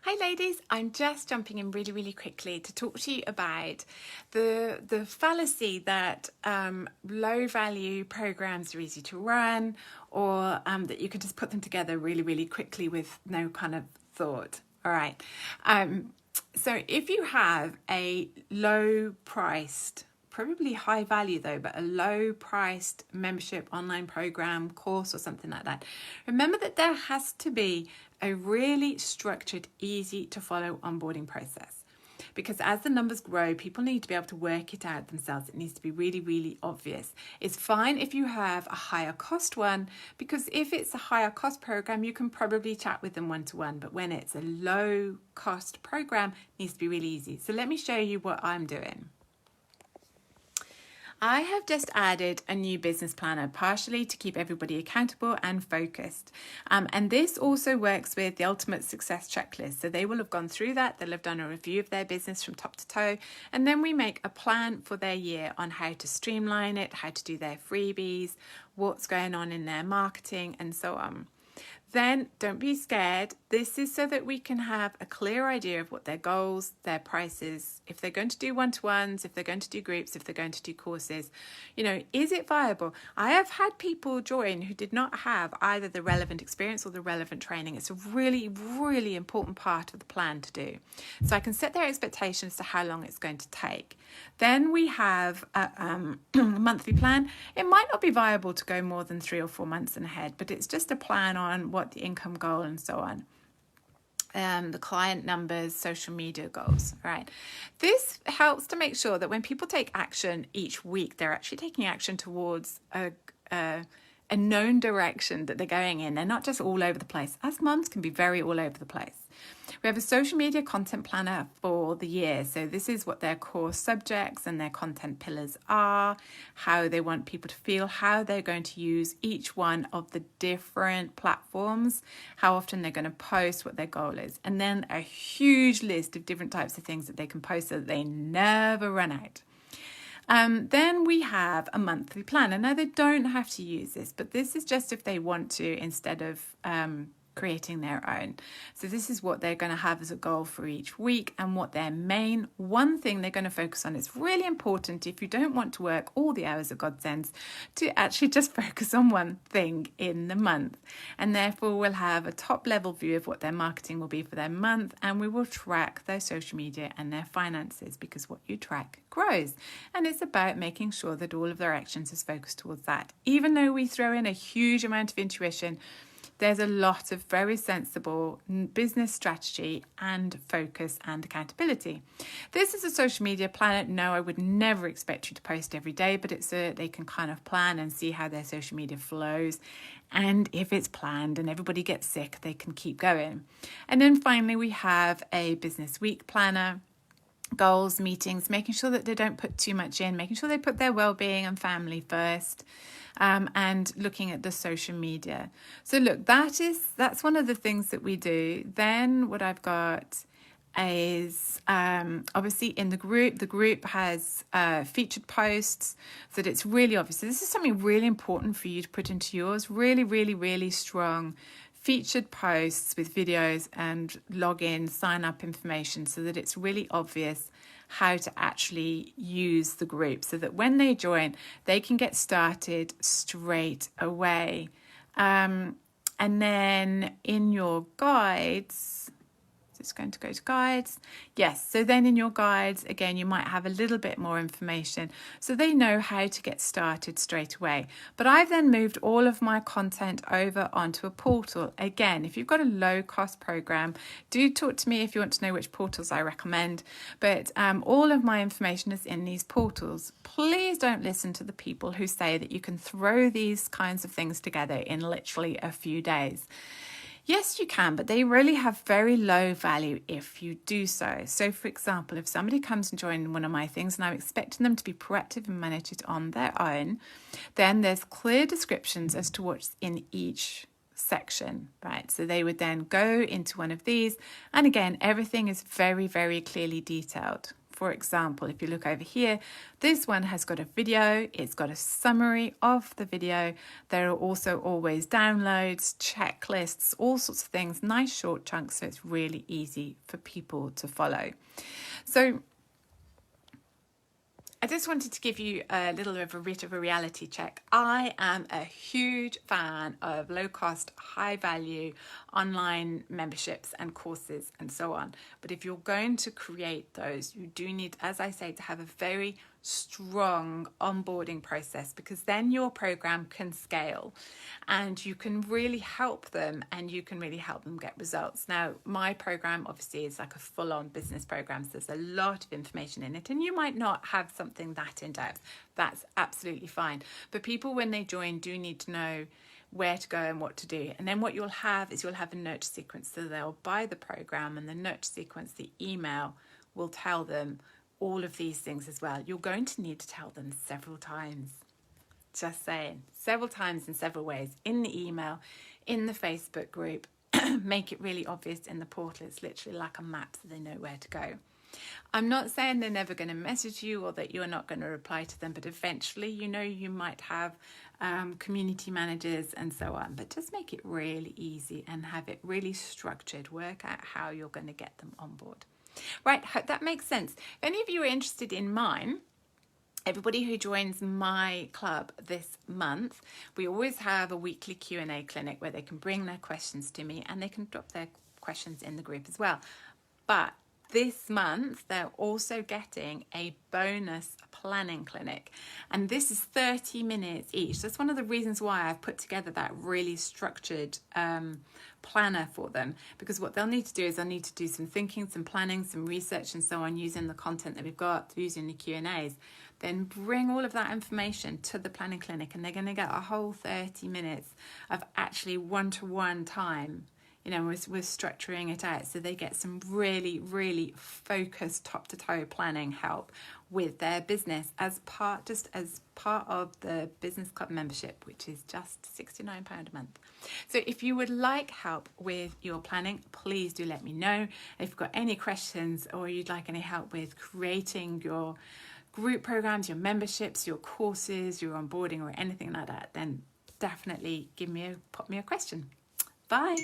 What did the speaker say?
Hi ladies, I'm just jumping in really quickly to talk to you about the fallacy that low value programs are easy to run, or that you can just put them together really quickly with no kind of thought. All right. So if you have a low priced, probably high value though, but a low priced membership online program, course or something like that, remember that there has to be a really structured, easy to follow onboarding process. Because as the numbers grow, people need to be able to work it out themselves. It needs to be really obvious. It's fine if you have a higher cost one, because if it's a higher cost program, you can probably chat with them one-to-one. But when it's a low cost program, it needs to be really easy. So let me show you what I'm doing. I have just added a new business planner, partially to keep everybody accountable and focused. And this also works with the Ultimate Success Checklist. So they will have gone through that. They'll have done a review of their business from top to toe. And then we make a plan for their year on how to streamline it, how to do their freebies, what's going on in their marketing, and so on. Then don't be scared. This is so that we can have a clear idea of what their goals, their prices, if they're going to do one-to-ones, if they're going to do groups, if they're going to do courses. You know, is it viable? I have had people join who did not have either the relevant experience or the relevant training. It's a really important part of the plan to do. So I can set their expectations to how long it's going to take. Then we have a monthly plan. It might not be viable to go more than 3 or 4 months ahead, but it's just a plan on what the income goal and so on. The client numbers, social media goals, right? This helps to make sure that when people take action each week, they're actually taking action towards a known direction that they're going in. They're not just all over the place. As mums can be very all over the place. We have a social media content planner for the year. So this is what their core subjects and their content pillars are, how they want people to feel, how they're going to use each one of the different platforms, how often they're going to post, what their goal is. And then a huge list of different types of things that they can post so that they never run out. Then we have a monthly planner. Now, they don't have to use this, but this is just if they want to instead of creating their own. So this is what they're going to have as a goal for each week and what their main one thing they're going to focus on. It's really important if you don't want to work all the hours of God sends to actually just focus on one thing in the month. And therefore we'll have a top level view of what their marketing will be for their month, and we will track their social media and their finances, because what you track grows. And it's about making sure that all of their actions is focused towards that. Even though we throw in a huge amount of intuition, there's a lot of very sensible business strategy and focus and accountability. This is a social media planner. No, I would never expect you to post every day, but it's they can kind of plan and see how their social media flows. And if it's planned and everybody gets sick, they can keep going. And then finally, we have a business week planner. Goals, meetings, making sure that they don't put too much in, making sure they put their well-being and family first, and looking at the social media. So look, that's one of the things that we do. Then what I've got is obviously in the group has featured posts, so that it's really obvious. So this is something really important for you to put into yours. Really strong featured posts with videos and login, sign up information, so that it's really obvious how to actually use the group, so that when they join, they can get started straight away. And then in your guides, it's going to go to guides. Yes, so then in your guides, again, you might have a little bit more information so they know how to get started straight away. But I've then moved all of my content over onto a portal. Again, if you've got a low cost program, do talk to me if you want to know which portals I recommend. But all of my information is in these portals. Please don't listen to the people who say that you can throw these kinds of things together in literally a few days. Yes, you can, but they really have very low value if you do so. So, for example, if somebody comes and joins one of my things and I'm expecting them to be proactive and manage it on their own, then there's clear descriptions as to what's in each section, right? So they would then go into one of these, and again, everything is very clearly detailed for example, if you look over here, this one has got a video, it's got a summary of the video. There are also always downloads, checklists, all sorts of things, nice short chunks, so it's really easy for people to follow. So I just wanted to give you a little bit of a reality check. I am a huge fan of low cost, high value online memberships and courses and so on. But if you're going to create those, you do need, as I say, to have a very strong onboarding process, because then your program can scale and you can really help them and you can really help them get results. Now, my program obviously is like a full-on business program, so there's a lot of information in it, and you might not have something that in depth. That's absolutely fine. But people, when they join, do need to know where to go and what to do. And then what you'll have is you'll have a nurture sequence. So they'll buy the program, and the nurture sequence, the email, will tell them all of these things as well. You're going to need to tell them several times. Just saying, several times in several ways, in the email, in the Facebook group. Make it really obvious in the portal. It's literally like a map, so they know where to go. I'm not saying they're never going to message you or that you're not going to reply to them, but eventually, you know, you might have community managers and so on, but just make it really easy and have it really structured. Work out how you're going to get them on board. Right, hope that makes sense. If any of you are interested in mine, everybody who joins my club this month, we always have a weekly Q&A clinic where they can bring their questions to me and they can drop their questions in the group as well. But this month, they're also getting a bonus planning clinic. And this is 30 minutes each. That's one of the reasons why I've put together that really structured planner for them. Because what they'll need to do is they'll need to do some thinking, some planning, some research and so on, using the content that we've got, using the Q&As. Then bring all of that information to the planning clinic, and they're going to get a whole 30 minutes of actually one-to-one time. You know, we're structuring it out so they get some really, really focused top-to-toe planning help with their business as part of the business club membership, which is just £69 a month. So if you would like help with your planning, please do let me know. If you've got any questions or you'd like any help with creating your group programs, your memberships, your courses, your onboarding or anything like that, then definitely pop me a question. Bye.